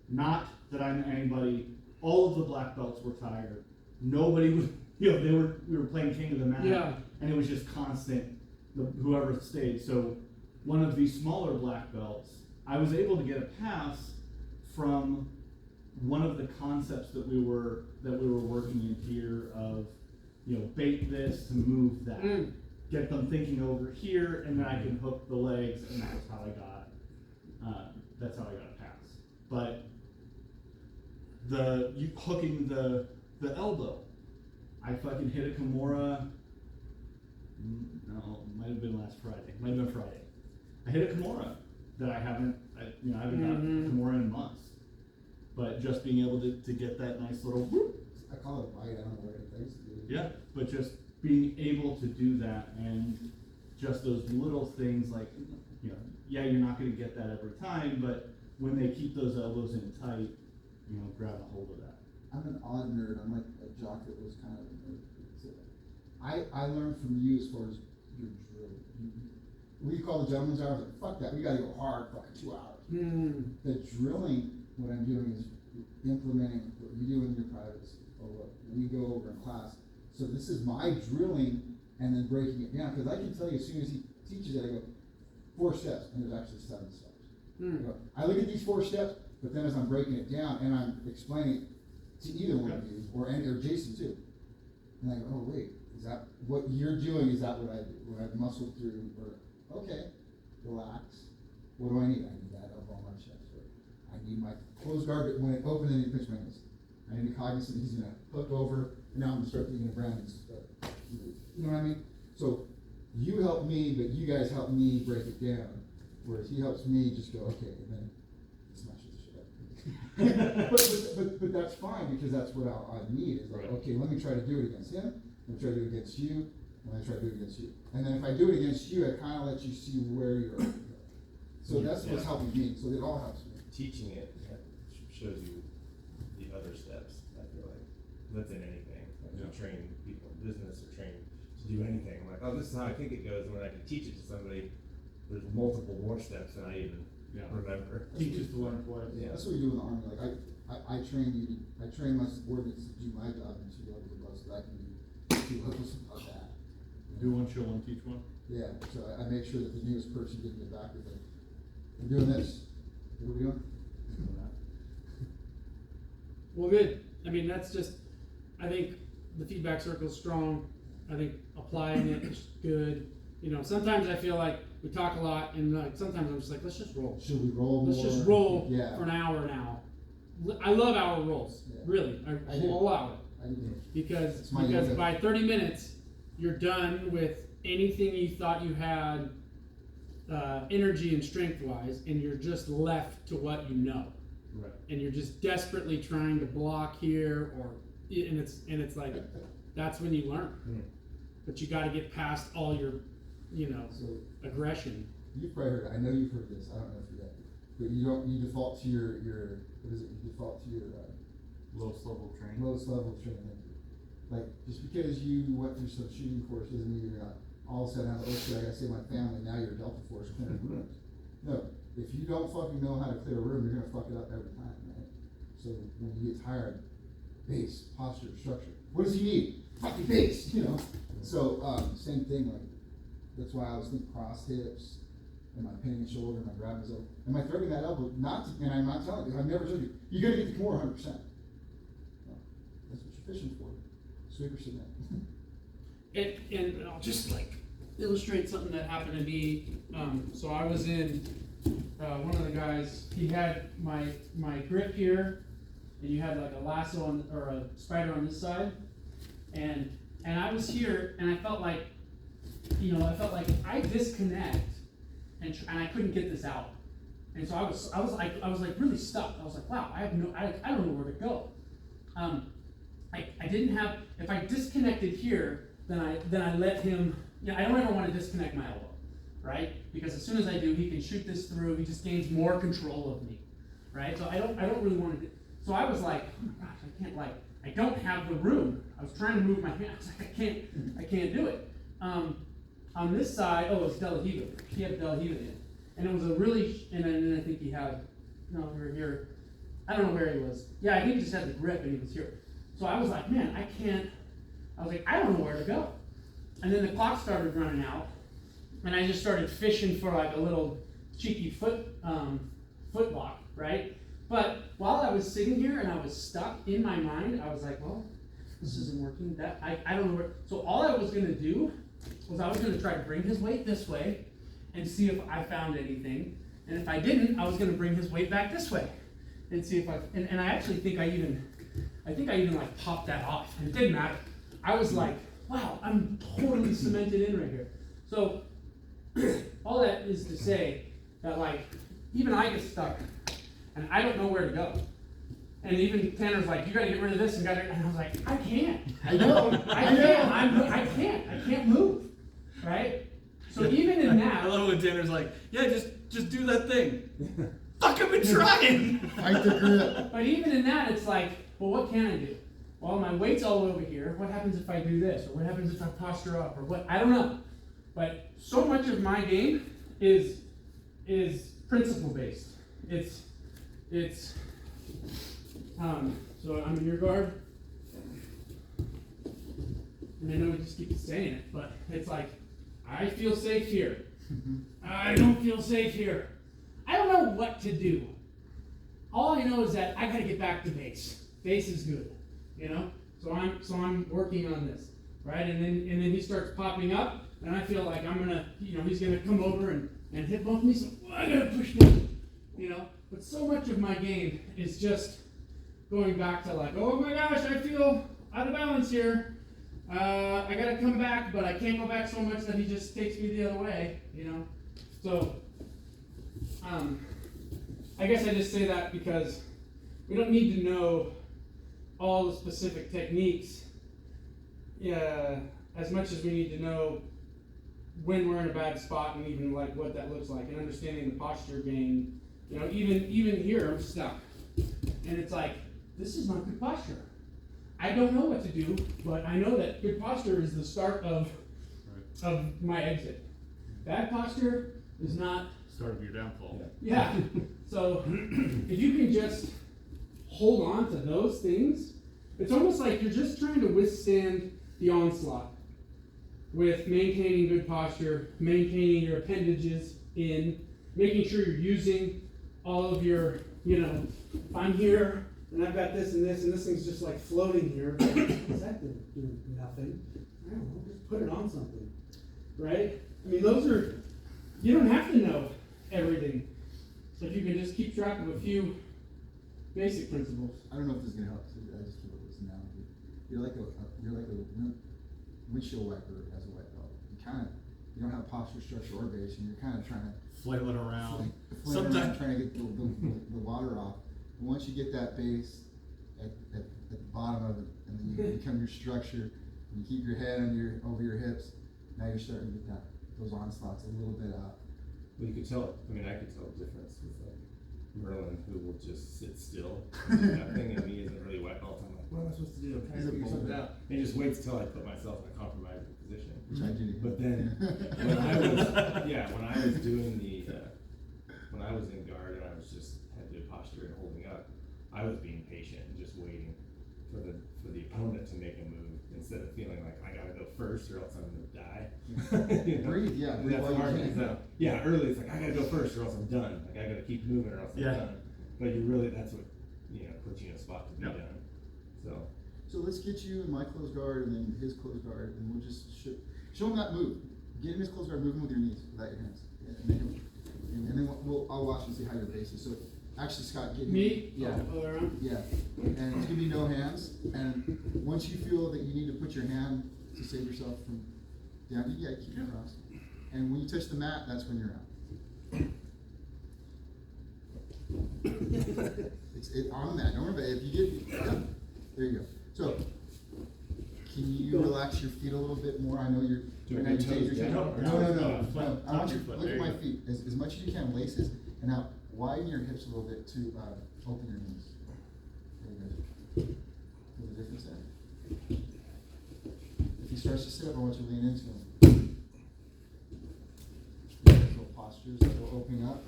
not that I'm anybody, all of the black belts were tired. Nobody was, we were playing king of the mat, Yeah. and it was just constant, whoever stayed. So one of these smaller black belts, I was able to get a pass from one of the concepts that we were working in here of, bait this to move that, get them thinking over here, and then I can hook the legs, and that's how I got a pass. but you hooking the elbow. I fucking hit a Kimura. No, might have been last Friday. Might have been Friday. I hit a Kimura that I haven't got a Kimura in months. But just being able to get that nice little whoop, I call it a bite, I don't know what it takes to do. yeah, but just being able to do that and just those little things like, yeah, you're not gonna get that every time, but when they keep those elbows in tight, grab a hold of that. I'm an odd nerd. I'm like a jock that was kind of a nerd. So I learned from you as far as your drill. What do you call the gentleman's hours? Like, fuck that. We gotta go hard, fucking 2 hours. The drilling, what I'm doing is implementing what you do in your privates or what we go over in class. So this is my drilling and then breaking it down. Because I can tell you as soon as he teaches it, I go, 4 steps, and there's actually 7 steps. I look at these 4 steps, but then as I'm breaking it down and I'm explaining it to either one of you or Jason too, and I go, oh wait, is that what you're doing? Is that what I do? What I've muscled through? Or okay, relax. What do I need? I need that elbow on my chest. Or I need my closed guard when it opens and you pinch my knees. I need to be cognizant he's gonna hook over, and now I'm gonna start thinking of Brandon's. You know what I mean? So you help me, but you guys help me break it down. Whereas he helps me just go, okay, and then smash the shit up. but that's fine because that's what I need is like, okay, let me try to do it against him, let me try to do it against you, and let me try to do it against you. And then if I do it against you, I kind of let you see where you're at. So that's what's helping me, so it all helps me. Teaching it shows you the other steps, I feel like. That's in anything. Like you train people in business or train to do anything. I'm like, oh, this is how I think it goes. And when I can teach it to somebody, there's multiple more steps than I even remember. Teaches to learn twice. Yeah. That's what we do in the Army. Like I train my subordinates to do my job in 2 levels above so that I can do 2 levels above that. Do one, show one, teach one. Yeah, so I make sure that the newest person didn't get back with it. I'm doing this. What are we doing? Well, good. I mean, that's just, I think the feedback circle is strong. I think applying it is good. Sometimes I feel like we talk a lot, and like sometimes I'm just like, let's just roll. Should we roll more? Let's just roll Yeah. for an hour now. I love hour rolls, Yeah. really. I do. Whole hour, I do. because It's my yoga. by 30 minutes, you're done with anything you thought you had energy and strength wise, and you're just left to what you know. Right. And you're just desperately trying to block here, and it's like that's when you learn. But you got to get past all your, So aggression. you've probably heard. I know you've heard this. I don't know if you have, but you default to your what is it? You default to your Lowest level training. lowest level of training. Like just because you went through some shooting course doesn't mean you're not all of a sudden, oh shit, I gotta save my family. Now you're a Delta Force clearing rooms. No, if you don't fucking know how to clear a room, you're gonna fuck it up every time, right? So when you get tired, base, posture, structure. What does he need? Fucking base, So same thing. Like that's why I always think cross hips. Am I pinning the shoulder? Am I grabbing his elbow? Am I threading that elbow? And I'm not telling you. I've never told you. You gotta get the core 100%. No, that's what you're fishing for. Sweep or submit. And I'll just like illustrate something that happened to me. So I was in one of the guys. He had my grip here, and you had like a lasso or a spider on this side, and I was here, and I felt like, if I disconnect, and I couldn't get this out, and so I was like really stuck. I was like, wow, I don't know where to go. I didn't have, if I disconnected here, then I let him, I don't ever want to disconnect my elbow, right? Because as soon as I do, he can shoot this through, he just gains more control of me, right? So I don't really want to do, so I was like, oh my gosh, I don't have the room. I was trying to move my hand, I was like, I can't do it. On this side, it's De La Riva. He had De La Riva in. And it was a really, and then I think he had, we were here, I don't know where he was. Yeah, I think he just had the grip and he was here. So I was like, man, I don't know where to go. And then the clock started running out, and I just started fishing for like a little cheeky foot block, right? But while I was sitting here and I was stuck in my mind, I was like, well, this isn't working. I don't know where. So all I was gonna do was I was gonna try to bring his weight this way and see if I found anything. And if I didn't, I was gonna bring his weight back this way. and see if and I actually think I even like popped that off, and it didn't matter. I was like, wow, I'm totally cemented in right here. So all that is to say that like even I get stuck, and I don't know where to go. And even Tanner's like, you gotta get rid of this and I was like, I can't. I know. I can't move. Right? So even in that, I love when Tanner's like, yeah, just do that thing. Fuck, I've been trying. Fight the grip. but even in that, it's like, well, what can I do? Well, my weight's all over here. What happens if I do this? Or what happens if I posture up? Or what? I don't know. But so much of my game is principle based. So I'm in your guard. And I know we just keep saying it, but it's like, I feel safe here. I don't feel safe here. I don't know what to do. All I know is that I gotta get back to base. Base is good, you know. So I'm working on this, right? And then he starts popping up, and I feel like I'm gonna, he's gonna come over and hit both me. So I gotta push down, But so much of my game is just going back to like, oh my gosh, I feel out of balance here. I gotta come back, but I can't go back so much that he just takes me the other way, So, I guess I just say that because we don't need to know all the specific techniques as much as we need to know when we're in a bad spot and even like what that looks like and understanding the posture game. Even here I'm stuck, and it's like, this is not good posture. I don't know what to do, but I know that good posture is the start of my exit. Bad posture is not Start of your downfall. Yeah. So if you can just hold on to those things, it's almost like you're just trying to withstand the onslaught with maintaining good posture, maintaining your appendages in, making sure you're using all of your, if I'm here and I've got this and this thing's just like floating here. What's that doing? Nothing. I don't know, just put it on something. Right? I mean, you don't have to know everything. So if you can just keep track of a few basic principles. I don't know if this is gonna help. I just feel this analogy. You're like a windshield wiper as a white belt. You don't have posture, structure, or base, and you're kind of trying to Flailing around. sometimes trying to get the water off. And once you get that base at the bottom of it, and then you become your structure, and you keep your head over your hips. Now you're starting to get those onslaughts a little bit out. Well, you could tell, I could tell the difference with like Merlin, who will just sit still and do nothing, and me as a really wet belt, I'm like, what am I supposed to do? I'm trying to figure something out. And he just waits till I put myself in a compromising position. Which I do. But then, when I was doing when I was in guard and I was just had good posture and holding up, I was being patient and just waiting for the opponent to make a move instead of feeling like I gotta go first or else I'm gonna die. Breathe, yeah. And Breathe that's while hard. you can. Early it's like I gotta go first or else I'm done. Like I gotta keep moving or else I'm done. But that's what puts you in a spot to be done. So let's get you in my closed guard and then his closed guard, and we'll just show him that move. Get in his closed guard, move him with your knees, without your hands. And then I'll watch and see how your base is. So actually, Scott, get Me? Yeah. All around? Yeah. And it's gonna be no hands. And once you feel that you need to put your hand to save yourself from down, keep it crossed. And when you touch the mat, that's when you're out. It's on the mat. Don't worry about it. If you get, there you go. So, can you relax your feet a little bit more? I know you're. Do right I now you toes take your down? time. No. I want you to look at my feet as much as you can. Laces, and now widen your hips a little bit to open your knees. There you go. Feel the difference there? If he starts to sit up, I want you to lean into him. Little postures that will open up.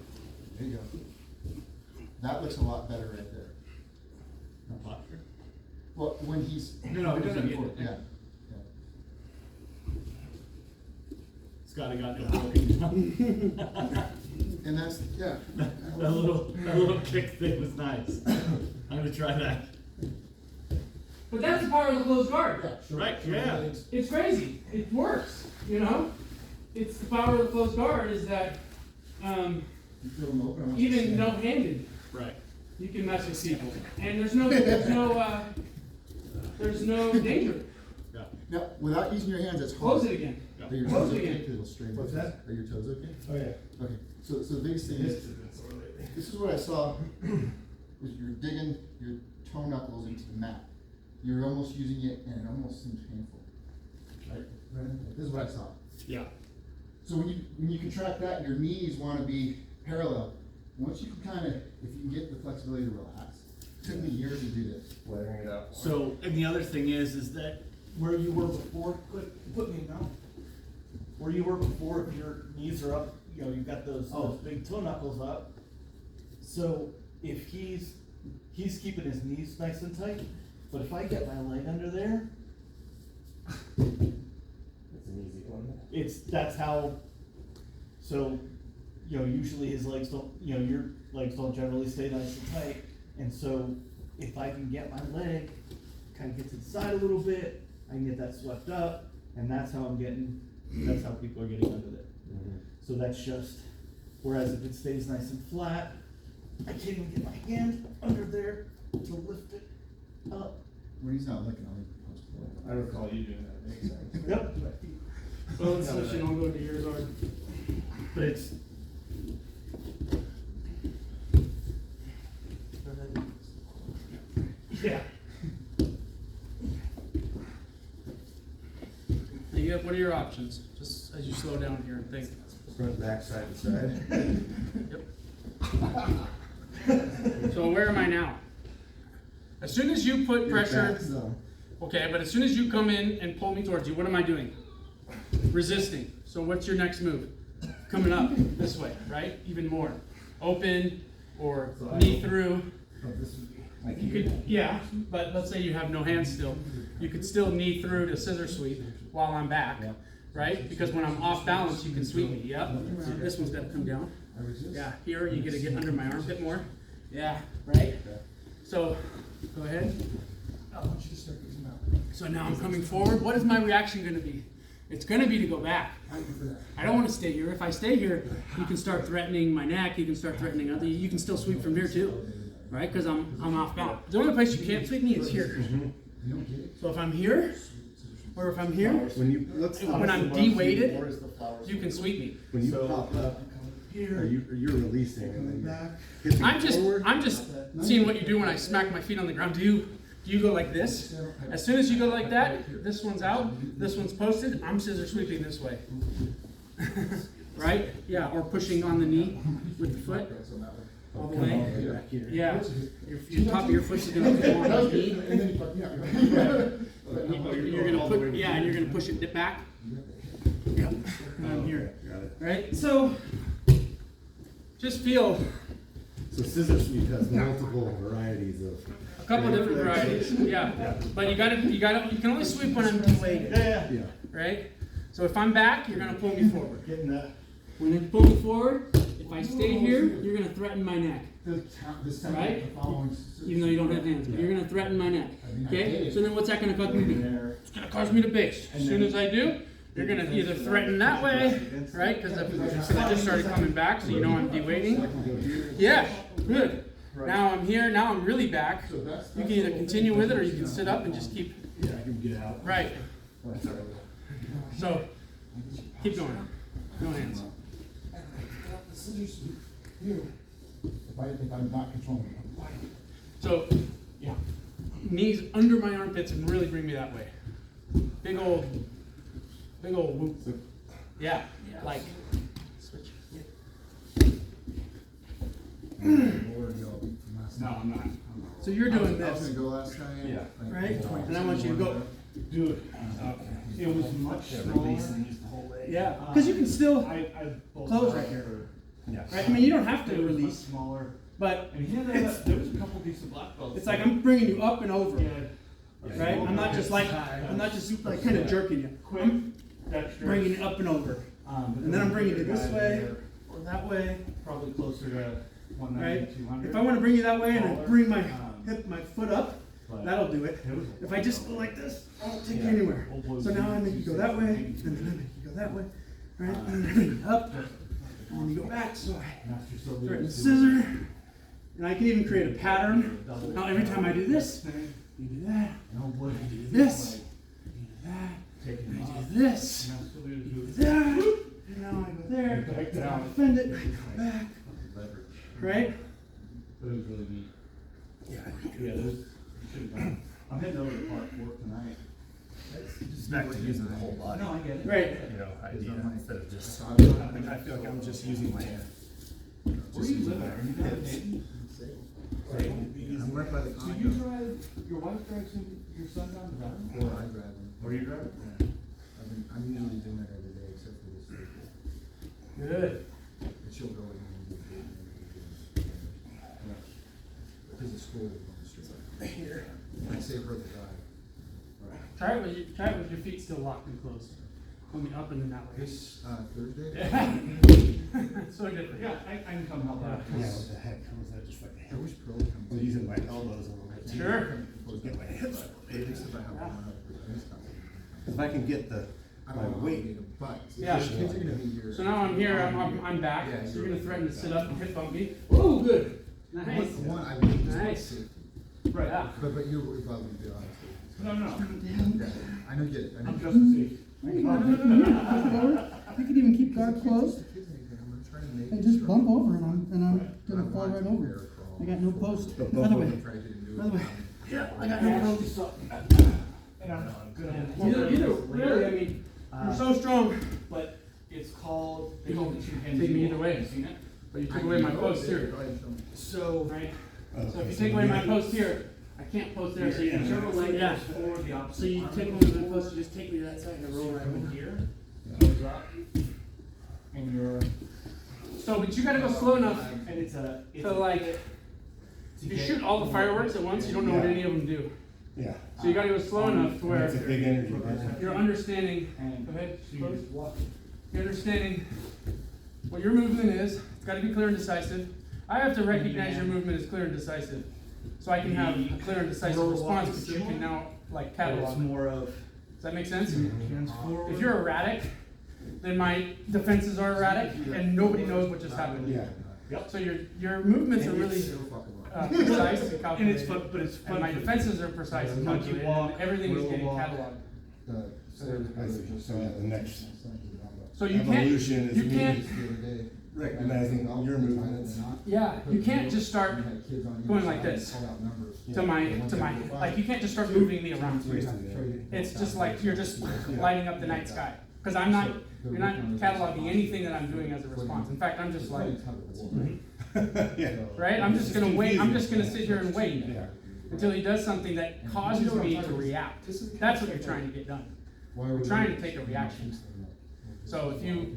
There you go. That looks a lot better right there. Posture? Well, when he's No, it doesn't get forward, it. yeah. Scotty got no walking down. And that's That little kick thing was nice. I'm gonna try that. But that's the power of the closed guard. Right, yeah. It's crazy. It works, It's the power of the closed guard is that You feel them open. I want you to even stand. no-handed, Right. You can mess with people, and there's no danger. Yeah. Now, without using your hands, it's hard. Close it again. Are your Close toes it okay? again. 'Cause it'll strain. What's that? Are your toes okay? Oh, yeah. Okay, so the biggest thing is, this is what I saw, was you're digging your toe knuckles into the mat. You're almost using it and it almost seems painful, right? This is what I saw. Yeah. So when you contract that, your knees wanna be parallel. Once you can kinda, if you can get the flexibility to relax, it took me years to do this. Layering it out. So, and the other thing is that where you were before, put me down. Where you were before, if your knees are up, you know, you've got those big toe knuckles up. So if he's keeping his knees nice and tight, but if I get my leg under there, It's an easy one. that's how, so, you know, usually his legs don't, you know, your legs don't generally stay nice and tight. And so if I can get my leg, kind of get to the side a little bit, I can get that swept up, and that's how that's how people are getting under there. So that's just, whereas if it stays nice and flat, I can't even get my hand under there to lift it up. When he's not looking, I'll leave the post it. I recall you doing that, makes sense. Yep. So let's switch and I'll go to yours, Art. But it's, yeah. What are your options? Just as you slow down here and think. Front, back, side to side. So where am I now? As soon as you put pressure, So, okay, but as soon as you come in and pull me towards you, what am I doing? Resisting. So what's your next move? Coming up this way, right? Even more. Open or knee through. You could, yeah, but let's say you have no hands still. You could still knee through to scissor sweep while I'm back, right? Because when I'm off balance, you can sweep me. Yep. This one's got to come down. I resist. Yeah, here you get to get under my armpit more. Yeah, right? So, go ahead. I want you to start using that. So now I'm coming forward. What is my reaction going to be? It's going to be to go back. I don't want to stay here. If I stay here, you can start threatening my neck. You can start threatening other. You can still sweep from here too, right? Because I'm off balance. The only place you can't sweep me is here. So if I'm here, or if I'm here, when I'm de-weighted, you can sweep me. When you pop up, you're releasing and then I'm just seeing what you do when I smack my feet on the ground. Do you go like this? As soon as you go like that, this one's out, this one's posted, I'm scissor sweeping this way. Right? Yeah, or pushing on the knee with the foot all the way. Yeah, your top of your foot's gonna go on the knee. And then you fuck me up. You're gonna put, yeah, and you're gonna push it back. Yep. And I'm here. Right? So just feel So scissor sweep has multiple varieties of. a couple of different varieties. Yeah. But you can only sweep when I'm de-weighted. Yeah. Right? So if I'm back, you're gonna pull me forward. Getting that. When you pull me forward, if I stay here, you're gonna threaten my neck. This time, Right? the following. Even though you don't have hands, but you're gonna threaten my neck. Okay? So then what's that gonna cause me to do? It's gonna cause me to base. As soon as I do, you're gonna either threaten that way, right? Because I just started coming back, so you know I'm de-weighting. Yeah, good. Now I'm here, now I'm really back. You can either continue with it or you can sit up and just keep. Yeah, I can get out. Right. So, keep going. No hands. The scissors here, if I'm not controlling them. So, yeah. Knees under my armpits and really bring me that way. Big old whoop. Yeah, like. Switch. No, I'm not. So you're doing I was this, gonna go last time. Yeah. right? And I want you to go. Dude, it was much smaller. Yeah, because you can still, I Close right here. Yeah. right? I mean, you don't have to It was much release, smaller. but And he had there was a couple decent black belts. it's like I'm bringing you up and over, Yeah. right? I'm not just like kind of jerking you. Quick, I'm dexterous. bringing it up and over. But And then I'm bringing there it was a this guy way there, or that way, Probably closer to 190, right? 200. If I want to bring you that way and I bring my Um, my foot up, but that'll do it. it was- If I just go like this, I won't take you anywhere. So now I make you go that way, and then I make you go that way, right? And then I bring you up, and then you go back. So I Master Sylvia threaten was scissor, And I can even create a pattern. Now every time I do this, you do that, you do this, you do that, Taking and them I off. do this, you do that, and now I go there, Back I down. defend it, I go back, right? But it was really neat. Yeah. Yeah, those, I'm heading over to Park Fork tonight. Just back to using the whole body. No, I get it. Right. You know, idea instead of just. I I feel like I'm just using my hand. Where do you live at? Are you down in Dayton? I'm right by the So you drive, your wife drives your son down to Valley? Or I drive them. Where you driving? I'm usually doing that every day except for this week. Good. And she'll go with me and do it. Because the school is on the street. Here. I save her the drive. Try it with your feet still locked and closed. Going up and then that way. This, Thursday? So different. Yeah, I can come help out. Yeah, what the heck, was that just like a I hip? wish Pearl comes. I'm using my elbows a little bit. too. Sure. Get my hips. At least if I have one up. If I can get the, I my don't know, weight. but Yeah. the kids are gonna be here. So now I'm here, I'm back. Yeah, So you're you're gonna threaten to right. sit up and hip bump me. Whoa, good. Nice. One, I believe is Nice. safety. Right. Yeah. But you're above and beyond. No, no, Yeah, I know, get it. I know. I'm just a safe. I could even keep guard closed The kids ain't gonna- I'm trying to make and it just strong. bump over and I'm But I gonna fall want right to over. bear crawl. I got no post. But By the both way, of them try to get into it. by the way. Yeah, I got no post. And I'm gonna. Either, really, I mean, you're so strong, But it's called, they You call can it two-handed. take me duel. either way. You seen it? but you took away my post here, Go ahead and show me. So. right? Okay, So if you so take away my you- post here, I can't post there, so you can Whichever leg yeah. goes forward, the opposite. So you arm take goes away my forward. post, you just take me to that side and roll right From over. here, goes up, and you're. So, but you gotta go slow enough. And it's a. it's So a- like, to if you get shoot all the more fireworks at once, you don't know what Yeah. any of them do. Yeah. So you gotta go slow enough to where It's a big energy burner. you're understanding. And Go ahead. so you just walk. You're understanding what your movement is. It's got to be clear and decisive. I have to recognize your movement is clear and decisive, so I can have a clear and decisive Roll response, walk is but you can similar, now like But it's catalog. more of Does that make sense? hands forward. If you're erratic, then my defenses are erratic, and nobody knows what just happened. Yeah. So your movements are really So fucking well. precise and And calculated. it's fun, but it's fun. And my for- defenses are precise and Monkey calculated. walk, And everything is wheel getting walk. cataloged. I see. So the next So you can't. evolution is You me can't. recognizing your movements. Yeah. You can't just start going like this to my like you can't just start moving me around. It's just like you're just lighting up the night sky. Because you're not cataloging anything that I'm doing as a response. In fact, I'm just like, Yeah. right? I'm just gonna wait. I'm just gonna sit here and wait Yeah. until he does something that causes me to react. That's what you're trying to get done. We're trying to take a reaction. So if you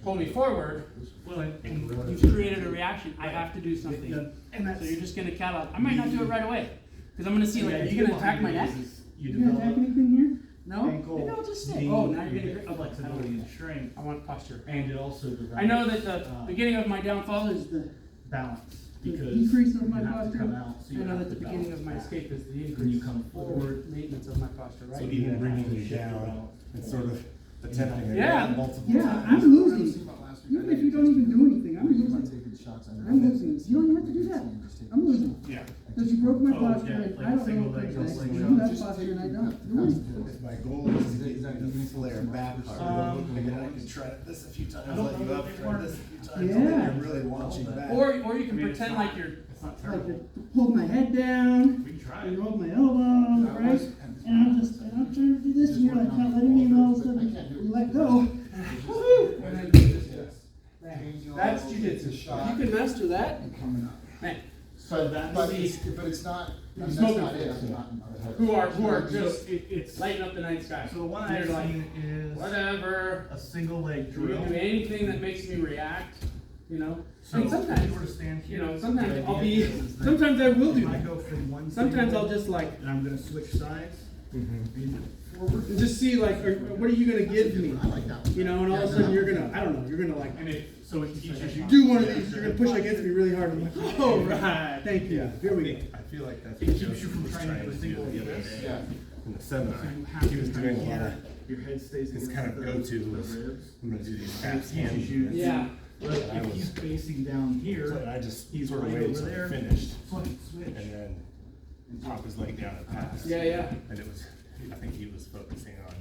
pull me forward, Well, and you've created a reaction. I have to do something. and So that's. you're just gonna catalog. I might not do it right away because I'm gonna see like, are you gonna attack my neck? You You gonna attack develop anything here? No. ankle, Maybe I'll just stay. knee, Oh, now you're you getting get grip. flexibility and strength, I want posture. and it also develops. I know that the beginning of my downfall is the. Balance, The because. decrease of my you have to posture? come out, so I you know have that the to beginning balance of my back. escape is the When increase. you come forward, Maintenance of my posture, So right? even bringing you down and sort of attempting Yeah. it multiple Yeah, times. I'm losing. Even if you don't even do anything, I'm losing. I'm losing. You don't even have to do that. I'm losing. Yeah. Because you broke my Oh, posture yeah, and like I don't single know what leg, to just say. like You that. have posture and I don't. You're winning. My goal is to get you to flare back hard. Again, I can try this a few times, let you up, try this a few times, and then Yeah. you're really launching back. Or you can I mean, it's pretend not- like you're. It's not Like terrible. to hold my head down We can try and it. hold my elbow, right? And I'm trying to do this and you're like not letting me, and all of a sudden you let go. Woohoo! And then you just That's jujitsu. If you can master that, man. So that's. But it's not, that's smoking not it. fools. I'm not- Who are So just it's. lighting up the night sky. So the one And I've you're like, seen is whatever. a single leg You drill. can do anything that makes me react, you know. So And if you sometimes, were to stand you here, know, sometimes the I'll idea be. is that Sometimes I will do I that. go from one. Sometimes single I'll just like and I'm gonna switch sides. And forward. and just see like, what are you gonna give me? I like that one. You know, and all of a sudden you're gonna, I don't know, you're gonna like And it, so it teaches you. do one of these. You're gonna push against me really hard. I'm like, oh right, thank you. Here we go. I feel like that's It what keeps you Joseph from was trying to do a single the other this. day Yeah. in the seminar. You have He was to doing a kind lot of- of, Your head stays his against kind of the- go-to the was, ribs. I'm gonna do these And it fast teaches hand you movements. Yeah. But if he's facing down So here, I just he's sort of right waited over till there. he finished, fucking switch. and then pop his leg down and pass. Yeah, yeah. And it was, I think he was focusing on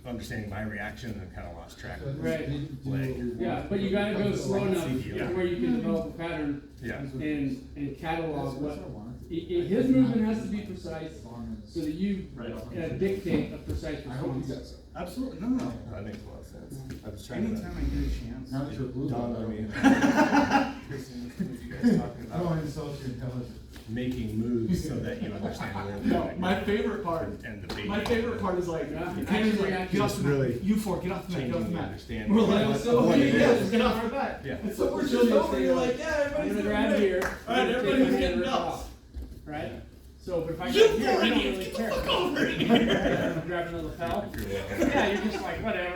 understanding my reaction and kind of lost track of his Right. leg. Yeah, but you gotta go slow enough Yeah. to where you can develop a pattern Yeah. and catalog what. His movement has to be precise so that you dictate a precise I hope he response. does so. Absolutely, no. That makes a lot of sense. I was trying Anytime to I get a chance. Now that you're a blue dawn belt, on I me. mean. You guys talking I don't about insult your intelligence. making moves so that you understand where we're No, going. my favorite part, And the bait. my favorite part is like, Yeah. Kenny's like, get off the mat, Really you four, get off the mat, get off the Changing the mat. understanding. We're like, of so what we- it yeah, is. just get off our back. Yeah. And so we're just Silvio's over saying, here like, like, yeah, I'm everybody's gonna doing grab great. here. All right, I'm gonna everybody's take my hand getting and rip it belts. off, right? So, but if I You grab here, four I don't idiots, really get the care. fuck over here. I'm grabbing the lapel. If you're looking. Yeah, you're just like, whatever.